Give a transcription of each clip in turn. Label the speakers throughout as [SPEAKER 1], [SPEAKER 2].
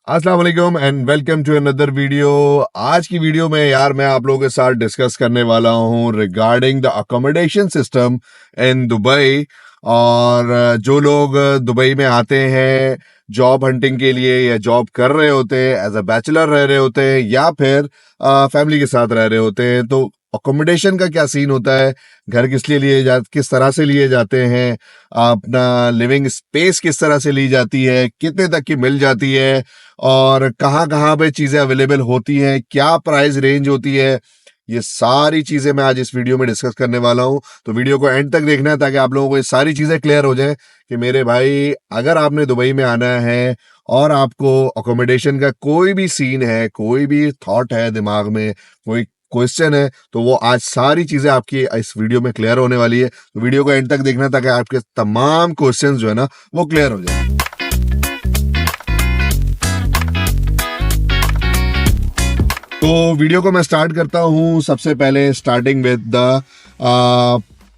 [SPEAKER 1] अस्सलाम वालेकुम and welcome to another video. आज की वीडियो में यार मैं आप लोगों के साथ डिस्कस करने वाला हूँ regarding the accommodation system in Dubai. और जो लोग दुबई में आते हैं जॉब हंटिंग के लिए या जॉब कर रहे होते हैं, एज अ बैचलर रह रहे होते हैं या फिर फैमिली के साथ रह रहे होते हैं, तो अकोमोडेशन का क्या सीन होता है, घर किस तरह से लिए जाते हैं, अपना लिविंग स्पेस किस तरह से ली जाती है, कितने तक की मिल जाती है, और कहाँ कहाँ पे चीजें अवेलेबल होती हैं, क्या प्राइस रेंज होती है, ये सारी चीजें मैं आज इस वीडियो में डिस्कस करने वाला हूं। तो वीडियो को एंड तक देखना है ताकि आप लोगों को ये सारी चीजें क्लियर हो जाएं कि मेरे भाई अगर आपने दुबई में आना है और आपको अकोमोडेशन का कोई भी सीन है, कोई भी थॉट है दिमाग में, कोई क्वेश्चन है, तो वो आज सारी चीजें आपकी इस वीडियो में क्लियर होने वाली है। तो वीडियो को एंड तक देखना ताकि आपके तमाम क्वेश्चंस जो है ना वो क्लियर हो जाए। तो वीडियो को मैं स्टार्ट करता हूँ। सबसे पहले starting with the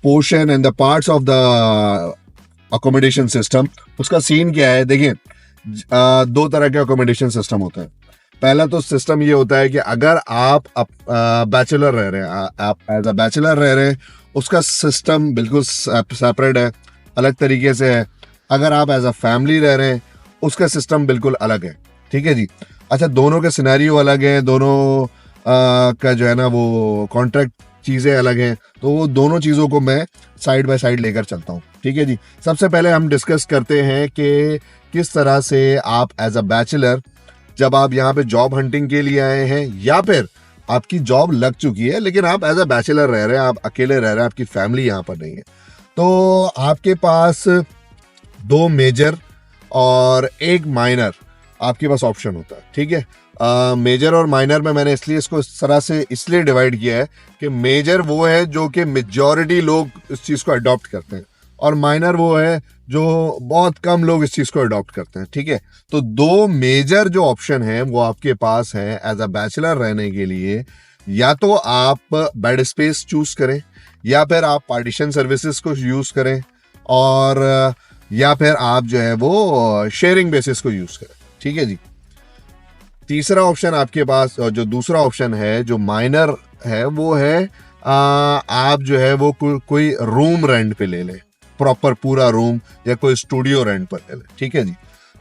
[SPEAKER 1] portion and the parts of the accommodation system. उसका सीन क्या है, देखिए दो तरह के अकोमोडेशन सिस्टम होते हैं। पहला तो सिस्टम ये होता है कि अगर आप बैचलर रह रहे हैं, आप एज अ बैचलर रह रहे हैं, उसका सिस्टम बिल्कुल सेपरेट है, अलग तरीके से है। अगर आप एज अ फैमिली रह रहे हैं उसका सिस्टम बिल्कुल अलग है। ठीक है जी। अच्छा, दोनों के सिनेरियो अलग हैं, दोनों का जो है ना वो कॉन्ट्रैक्ट चीज़ें अलग हैं, तो वो दोनों चीज़ों को मैं साइड बाय साइड लेकर चलता हूँ। ठीक है जी। सबसे पहले हम डिस्कस करते हैं कि किस तरह से आप एज अ बैचलर, जब आप यहाँ पे जॉब हंटिंग के लिए आए हैं या फिर आपकी जॉब लग चुकी है लेकिन आप एज अ बैचलर रह रहे हैं, आप अकेले रह रहे हैं, आपकी फैमिली यहाँ पर नहीं है, तो आपके पास दो मेजर और एक माइनर आपके पास ऑप्शन होता है। ठीक है। मेजर और माइनर में मैंने इसलिए इसको इस तरह से इसलिए डिवाइड किया है कि मेजर वो है जो कि मेजॉरिटी लोग इस चीज़ को अडॉप्ट करते हैं, और माइनर वो है जो बहुत कम लोग इस चीज़ को अडॉप्ट करते हैं। ठीक है। तो दो मेजर जो ऑप्शन है वो आपके पास है एज अ बैचलर रहने के लिए। या तो आप बेड स्पेस चूज करें, या फिर आप पार्टीशन सर्विसेज को यूज करें, और या फिर आप जो है वो शेयरिंग बेसिस को यूज करें। ठीक है जी। तीसरा ऑप्शन आपके पास, और जो दूसरा ऑप्शन है जो माइनर है, वो है आप जो है वो कोई रूम रेंट पे ले लें, प्रॉपर पूरा रूम, या कोई स्टूडियो रेंट पर ले लें। ठीक है जी।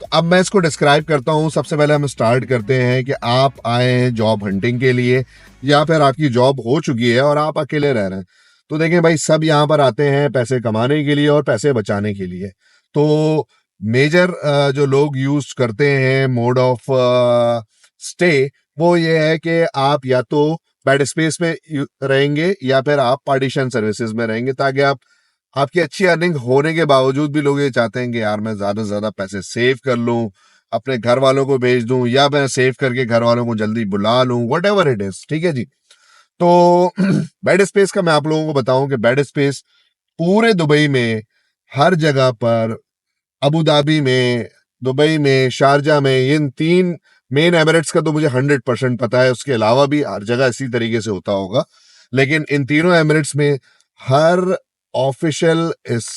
[SPEAKER 1] तो अब मैं इसको डिस्क्राइब करता हूँ। सबसे पहले हम स्टार्ट करते हैं कि आप आए हैं जॉब हंटिंग के लिए या फिर आपकी जॉब हो चुकी है और आप अकेले रह रहे हैं। तो देखें भाई, सब यहाँ पर आते हैं पैसे कमाने के लिए और पैसे बचाने के लिए। तो मेजर जो लोग यूज करते हैं मोड ऑफ स्टे, वो ये है कि आप या तो बेड स्पेस में रहेंगे या फिर आप पार्टीशन सर्विसेज में रहेंगे, ताकि आपकी अच्छी अर्निंग होने के बावजूद भी लोग ये चाहते हैं कि यार मैं ज्यादा से ज्यादा पैसे सेव कर लूं, अपने घर वालों को भेज दूं, या मैं सेव करके घर वालों को जल्दी बुला लूं, वट एवर इट इज। ठीक है जी। तो बेड स्पेस का मैं आप लोगों को बताऊं कि बेड स्पेस पूरे दुबई में हर जगह पर, अबू धाबी में, दुबई में, शारजा में, इन तीन मेन एमिरेट्स का तो मुझे 100% पता है, उसके अलावा भी हर जगह इसी तरीके से होता होगा, लेकिन इन तीनों एमिरेट्स में हर ऑफिशियल इस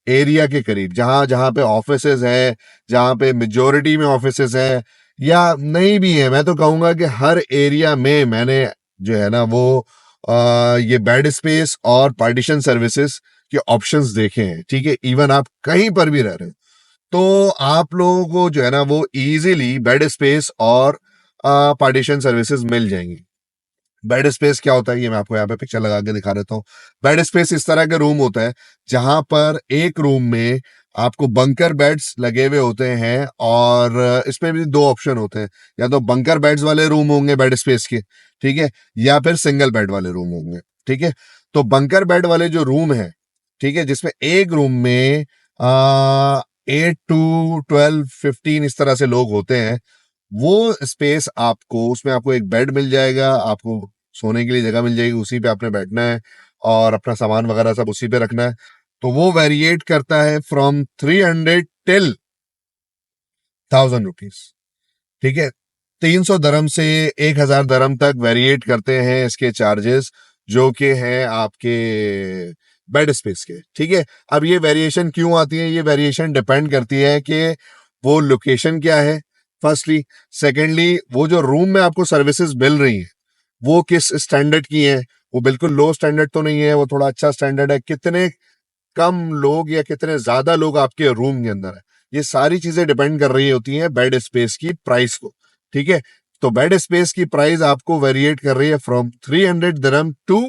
[SPEAKER 1] एरिया के करीब, जहां जहां पे ऑफिसेज हैं, जहां पे मेजोरिटी में ऑफिसेज हैं या नहीं भी है, मैं तो कहूंगा कि हर एरिया में मैंने जो है ना वो ये बेड स्पेस और पार्टीशन सर्विसेज के ऑप्शंस देखे हैं। ठीक है। इवन आप कहीं पर भी रह रहे हैं तो आप लोगों को जो है ना वो इजीली बेड स्पेस और पार्टीशन सर्विसेज मिल जाएंगी। बेड स्पेस क्या होता है, ये मैं आपको यहाँ पे पिक्चर लगा के दिखा देता हूँ। बेड स्पेस इस तरह का रूम होता है जहां पर एक रूम में आपको बंकर बेड्स लगे हुए होते हैं, और इसमें भी दो ऑप्शन होते हैं, या तो बंकर बेड्स वाले रूम होंगे बेड स्पेस के, ठीक है, या फिर सिंगल बेड वाले रूम होंगे। ठीक है। तो बंकर बेड वाले जो रूम है, ठीक है, जिसमें एक रूम में 8 to 12 15 इस तरह से लोग होते हैं, वो स्पेस आपको, उसमें आपको एक बेड मिल जाएगा, आपको सोने के लिए जगह मिल जाएगी, उसी पे आपने बैठना है और अपना सामान वगैरह सब उसी पे रखना है। तो वो वेरिएट करता है फ्रॉम 300 टिल 1000 रुपीज। ठीक है। 300 दरम से 1000 दरम तक वेरिएट करते हैं इसके चार्जेस, जो कि हैं आपके बेड स्पेस के। ठीक है। अब ये वेरिएशन क्यों आती है, ये वेरिएशन डिपेंड करती है कि वो लोकेशन क्या है, फर्स्टली। सेकेंडली, वो जो रूम में आपको सर्विसेज मिल रही हैं वो किस स्टैंडर्ड की हैं, वो बिल्कुल लो स्टैंडर्ड तो नहीं है, वो थोड़ा अच्छा स्टैंडर्ड है, कितने कम लोग या कितने ज्यादा लोग आपके रूम के अंदर है, ये सारी चीजें डिपेंड कर रही होती हैं बेड स्पेस की प्राइस को। ठीक है, तो बेड स्पेस की प्राइस आपको वेरिएट कर रही है फ्रॉम 300 दिरहम टू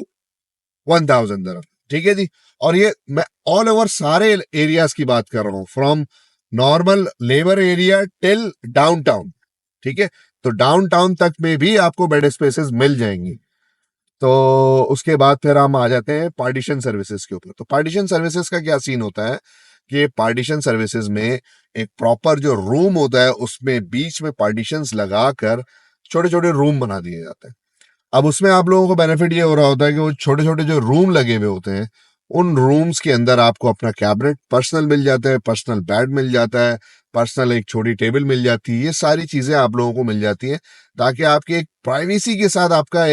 [SPEAKER 1] 1000 दिरहम। ठीक है जी। और ये मैं ऑल ओवर सारे एरियाज की बात कर रहा हूँ, from normal labour area till downtown. ठीक है, तो डाउनटाउन तक में भी आपको बेड स्पेसेस मिल जाएंगी। तो उसके बाद फिर हम आ जाते हैं पार्टीशन सर्विसेज के ऊपर। तो पार्टीशन सर्विसेज का क्या सीन होता है कि पार्टीशन सर्विसेज में एक प्रॉपर जो रूम होता है उसमें बीच में पार्टीशंस लगाकर छोटे छोटे रूम बना दिए जाते हैं। अब उसमें आप लोगों को बेनिफिट ये हो रहा होता है कि वो छोटे छोटे जो रूम लगे हुए होते हैं उन रूम्स के अंदर आपको अपना कैबिनेट पर्सनल मिल जाता है, पर्सनल बेड मिल जाता है, पर्सनल एक छोटी टेबल मिल जाती है, ये सारी चीजें आप लोगों को मिल जाती हैं ताकि आपकी एक प्राइवेसी के साथ आपका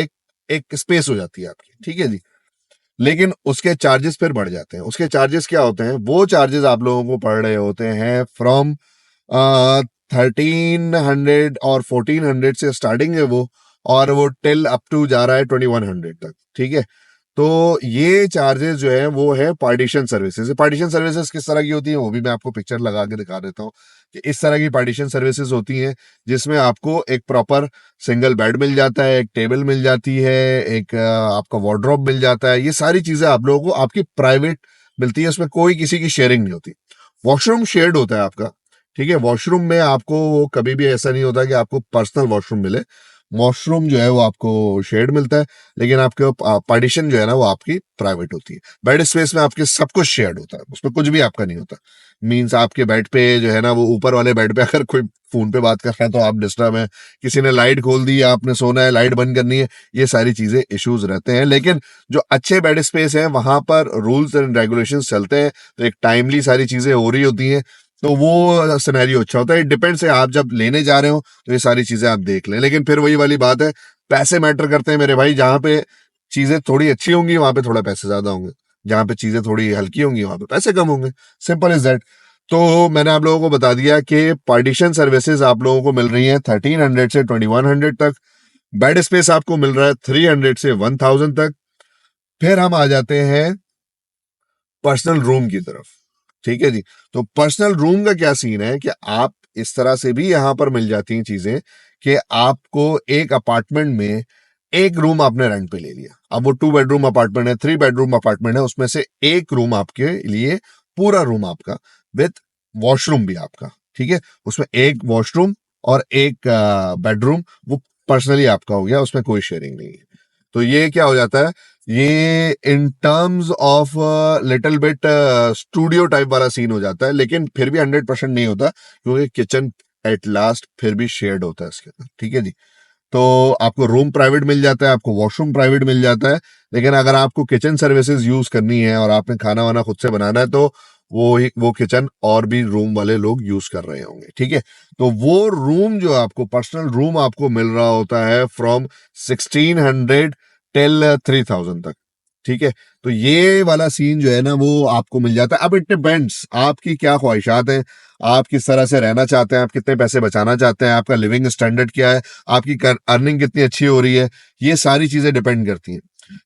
[SPEAKER 1] एक स्पेस हो जाती है आपकी। ठीक है जी। लेकिन उसके चार्जेस फिर बढ़ जाते हैं। उसके चार्जेस क्या होते हैं, वो चार्जेस आप लोगों को पड़ रहे होते हैं फ्रॉम 1300 और 1400 से स्टार्टिंग है वो, और वो टिल अप टू जा रहा है 2100 तक। ठीक है, तो ये चार्जेस जो है वो है पार्टीशन सर्विसेज। पार्टीशन सर्विसेज किस तरह की होती है वो भी मैं आपको पिक्चर लगा के दिखा देता हूँ कि इस तरह की पार्टीशन सर्विसेज होती हैं जिसमें आपको एक प्रॉपर सिंगल बेड मिल जाता है, एक टेबल मिल जाती है, एक आपका वार्डरोब मिल जाता है। ये सारी चीजें आप लोगों को आपकी प्राइवेट मिलती है, उसमें कोई किसी की शेयरिंग नहीं होती। वॉशरूम शेयर्ड होता है आपका। ठीक है, वॉशरूम में आपको कभी भी ऐसा नहीं होता कि आपको पर्सनल वॉशरूम मिले। वॉशरूम जो है वो आपको शेयर्ड मिलता है, लेकिन आपके पार्टीशन जो है ना वो आपकी प्राइवेट होती है। बेड स्पेस में आपके सब कुछ शेयर्ड होता है, उसमें कुछ भी आपका नहीं होता। मींस आपके बेड पे जो है ना वो ऊपर वाले बेड पे अगर कोई फोन पे बात कर रहा है तो आप डिस्टर्ब है, किसी ने लाइट खोल दी, आपने सोना है, लाइट बंद करनी है, ये सारी चीजें इश्यूज रहते हैं। लेकिन जो अच्छे बेड स्पेस है वहां पर रूल्स एंड रेगुलेशंस चलते हैं, तो एक टाइमली सारी चीजें हो रही होती हैं, तो वो सिनेरियो अच्छा होता है। डिपेंड्स है, आप जब लेने जा रहे हो तो ये सारी चीजें आप देख लें। लेकिन फिर वही वाली बात है, पैसे मैटर करते हैं मेरे भाई। जहां पे चीजें थोड़ी अच्छी होंगी वहां पे थोड़ा पैसे ज्यादा होंगे, जहां पे चीजें थोड़ी हल्की होंगी वहां पे पैसे कम होंगे। Simple is that. तो मैंने आप लोगों को बता दिया कि पार्टीशन सर्विसेज आप लोगों को मिल रही हैं 1300 से 2100 तक। बेड स्पेस आपको मिल रहा है 300 से 1000 तक। फिर हम आ जाते हैं पर्सनल रूम की तरफ। ठीक है जी। तो पर्सनल रूम का क्या सीन है कि आप इस तरह से भी यहां पर मिल जाती हैं चीजें कि आपको एक अपार्टमेंट में एक रूम आपने रेंट पे ले लिया। अब वो 2 बेडरूम अपार्टमेंट है, 3 बेडरूम अपार्टमेंट है, उसमें से एक रूम आपके लिए, पूरा रूम आपका विथ वॉशरूम भी आपका। ठीक है, उसमें एक वॉशरूम और एक बेडरूम वो पर्सनली आपका हो गया, उसमें कोई शेयरिंग नहीं है। तो ये क्या हो जाता है, ये in terms of little bit studio type वाला सीन हो जाता है, लेकिन फिर भी 100% नहीं होता क्योंकि किचन एट लास्ट फिर भी शेयर्ड होता है इसके अंदर। ठीक है जी। तो आपको रूम प्राइवेट मिल जाता है, आपको वॉशरूम प्राइवेट मिल जाता है, लेकिन अगर आपको किचन सर्विसेज यूज करनी है और आपने खाना वाना खुद से बनाना है तो वो किचन और भी रूम वाले लोग यूज कर रहे होंगे। ठीक है, तो वो रूम जो आपको पर्सनल रूम आपको मिल रहा होता है फ्रॉम 1600 टिल 3000 तक। ठीक है, तो ये वाला सीन जो है ना वो आपको मिल जाता है। अब इट डिपेंड्स आपकी क्या ख्वाहिशात हैं, आप किस तरह से रहना चाहते हैं, आप कितने पैसे बचाना चाहते हैं, आपका लिविंग स्टैंडर्ड क्या है, आपकी अर्निंग कितनी अच्छी हो रही है, ये सारी चीजें डिपेंड करती हैं।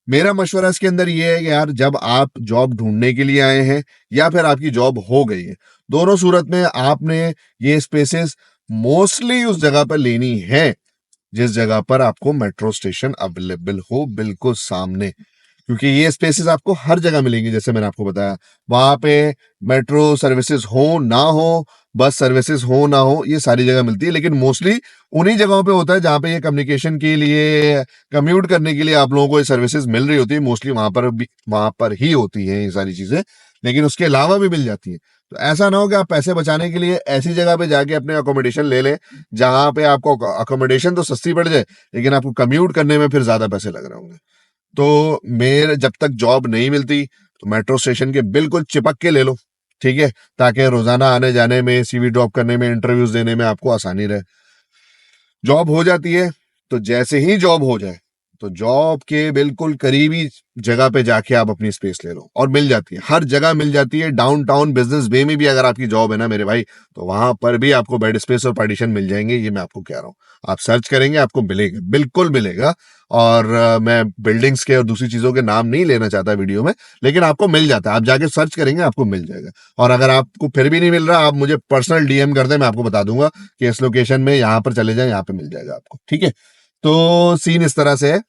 [SPEAKER 1] मेरा मशवरा इसके अंदर ये है कि यार जब आप जॉब ढूंढने के लिए आए हैं या फिर आपकी जॉब हो गई है, दोनों सूरत में आपने ये स्पेसेस मोस्टली उस जगह पर लेनी है जिस जगह पर आपको मेट्रो स्टेशन अवेलेबल हो बिल्कुल सामने, क्योंकि ये स्पेसेस आपको हर जगह मिलेंगी। जैसे मैंने आपको बताया, वहां पे मेट्रो सर्विसेज हो ना हो, बस सर्विसेज हो ना हो, ये सारी जगह मिलती है, लेकिन मोस्टली उन्हीं जगहों पे होता है जहां पे ये कम्युनिकेशन के लिए, कम्यूट करने के लिए आप लोगों को ये सर्विसेज मिल रही होती है। मोस्टली वहां पर ही होती है ये सारी चीजें, लेकिन उसके अलावा भी मिल जाती है। तो ऐसा ना हो कि आप पैसे बचाने के लिए ऐसी जगह पे जाके अपने अकोमोडेशन ले लें जहां पे आपको अकोमोडेशन तो सस्ती पड़ जाए, लेकिन आपको कम्यूट करने में फिर ज्यादा पैसे लग रहे होंगे। तो मेरे जब तक जॉब नहीं मिलती तो मेट्रो स्टेशन के बिल्कुल चिपक के ले लो। ठीक है, ताकि रोजाना आने जाने में, सीवी ड्रॉप करने में, इंटरव्यूज देने में आपको आसानी रहे। जॉब हो जाती है तो जैसे ही जॉब हो जाए तो जॉब के बिल्कुल करीबी जगह पे जाके आप अपनी स्पेस ले लो, और मिल जाती है, हर जगह मिल जाती है। डाउनटाउन बिजनेस बे में भी अगर आपकी जॉब है ना मेरे भाई, तो वहां पर भी आपको बेड स्पेस और पार्टीशन मिल जाएंगे, ये मैं आपको कह रहा हूँ। आप सर्च करेंगे आपको मिलेगा, बिल्कुल मिलेगा। और मैं बिल्डिंग्स के और दूसरी चीजों के नाम नहीं लेना चाहता वीडियो में, लेकिन आपको मिल जाता है, आप जाके सर्च करेंगे आपको मिल जाएगा। और अगर आपको फिर भी नहीं मिल रहा, आप मुझे पर्सनल डीएम कर दें, मैं आपको बता दूंगा कि इस लोकेशन में यहाँ पर चले जाएं, यहाँ पे मिल जाएगा आपको, ठीक है। तो सीन इस तरह से है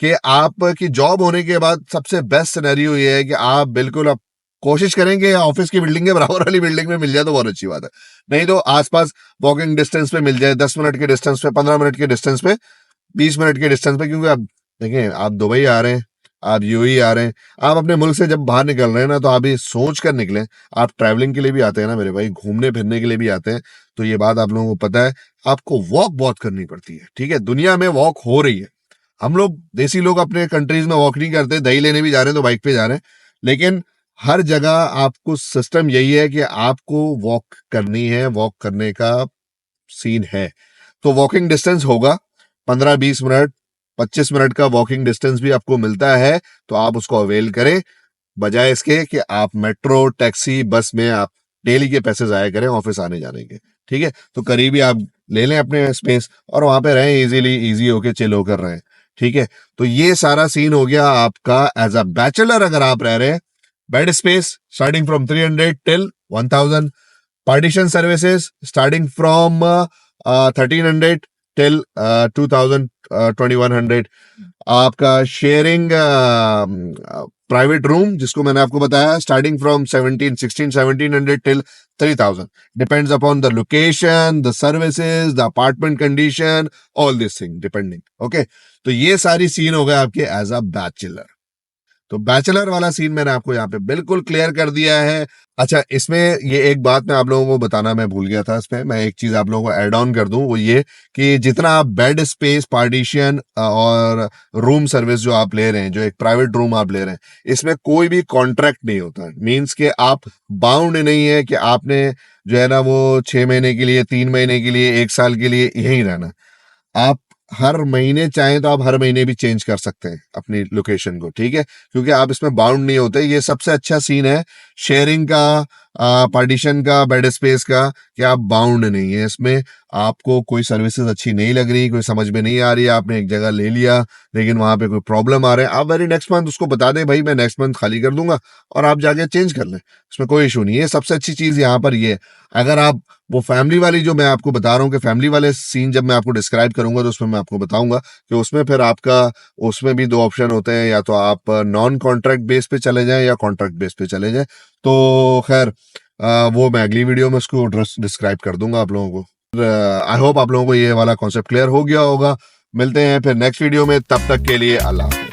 [SPEAKER 1] कि आपकी जॉब होने के बाद सबसे बेस्ट सिनेरियो ये है कि आप बिल्कुल आप कोशिश करेंगे ऑफिस की बिल्डिंग के बराबर वाली बिल्डिंग में मिल जाए तो बहुत अच्छी बात है। नहीं तो आसपास वॉकिंग डिस्टेंस पे मिल जाए, 10 मिनट के डिस्टेंस पे, 15 मिनट के डिस्टेंस पे, 20 मिनट के डिस्टेंस पे। क्योंकि आप देखें, आप दुबई आ रहे हैं, आप यूएई आ रहे हैं, आप अपने मुल्क से जब बाहर निकल रहे हैं ना, तो आप ये सोच कर निकलें। आप ट्रैवलिंग के लिए भी आते हैं ना मेरे भाई, घूमने फिरने के लिए भी आते हैं, तो ये बात आप लोगों को पता है, आपको वॉक बहुत करनी पड़ती है, ठीक है। दुनिया में वॉक हो रही है, हम लोग देसी लोग अपने कंट्रीज में वॉक नहीं करते, दही लेने भी जा रहे हैं तो बाइक पे जा रहे हैं, लेकिन हर जगह आपको सिस्टम यही है कि आपको वॉक करनी है, वॉक करने का सीन है। तो वॉकिंग डिस्टेंस होगा 15-20 मिनट, 25 मिनट का वॉकिंग डिस्टेंस भी आपको मिलता है, तो आप उसको अवेल करें, बजाय इसके कि आप मेट्रो, टैक्सी, बस में आप डेली के पैसे जाया करें ऑफिस आने जाने के, ठीक है। तो करीबी आप ले लें अपने स्पेस और वहां पे रहें, इजी होके चिल होकर रहें, ठीक है। तो ये सारा सीन हो गया आपका एज अ बैचलर। अगर आप रह रहे हैं, bed space starting from 300 till 1000, partition services starting from 1300 till 2000, 2100। आपका शेयरिंग प्राइवेट रूम, जिसको मैंने आपको बताया, starting from 1700 till 3000, depends upon the location, the services, the apartment condition, all this thing depending, okay. तो ये सारी सीन हो गए आपके एज अ बैचलर। तो बैचलर वाला सीन मैंने आपको यहाँ पे बिल्कुल क्लियर कर दिया है। अच्छा, इसमें ये एक बात मैं आप लोगों को बताना मैं भूल गया था, इसमें मैं एक चीज आप लोगों को ऐड ऑन कर दूं, वो ये कि जितना आप बेड स्पेस, पार्टीशन और रूम सर्विस जो आप ले रहे हैं, जो एक प्राइवेट रूम आप ले रहे हैं, इसमें कोई भी कॉन्ट्रैक्ट नहीं होता। मीन्स के आप बाउंड नहीं है कि आपने जो है ना वो 6 महीने के लिए, 3 महीने के लिए, 1 साल के लिए यहीं रहना। आप हर महीने चाहें तो आप हर महीने भी चेंज कर सकते हैं अपनी लोकेशन को, ठीक है, क्योंकि आप इसमें बाउंड नहीं होते। ये सबसे अच्छा सीन है शेयरिंग का, पार्टीशन का, बेड स्पेस का, कि आप बाउंड नहीं है इसमें। आपको कोई सर्विसेज अच्छी नहीं लग रही, कोई समझ में नहीं आ रही, आपने एक जगह ले लिया लेकिन वहां पे कोई प्रॉब्लम आ रहा है, आप वेरी नेक्स्ट मंथ उसको बता दें, भाई मैं नेक्स्ट मंथ खाली कर दूंगा, और आप जाके चेंज कर लें, इसमें कोई इशू नहीं है। सबसे अच्छी चीज यहाँ पर ये है। अगर आप वो फैमिली वाली जो मैं आपको बता रहा हूँ कि फैमिली वाले सीन जब मैं आपको डिस्क्राइब करूंगा, तो उसमें मैं आपको बताऊंगा कि उसमें फिर आपका, उसमें भी 2 ऑप्शन होते हैं, या तो आप नॉन कॉन्ट्रैक्ट बेस पे चले जाएं या कॉन्ट्रैक्ट बेस पे चले जाएं। तो खैर वो मैं अगली वीडियो में उसको डिस्क्राइब कर दूंगा आप लोगों को। आई होप आप लोगों को ये वाला कॉन्सेप्ट क्लियर हो गया होगा। मिलते हैं फिर नेक्स्ट वीडियो में, तब तक के लिए अल्लाह हाफिज़।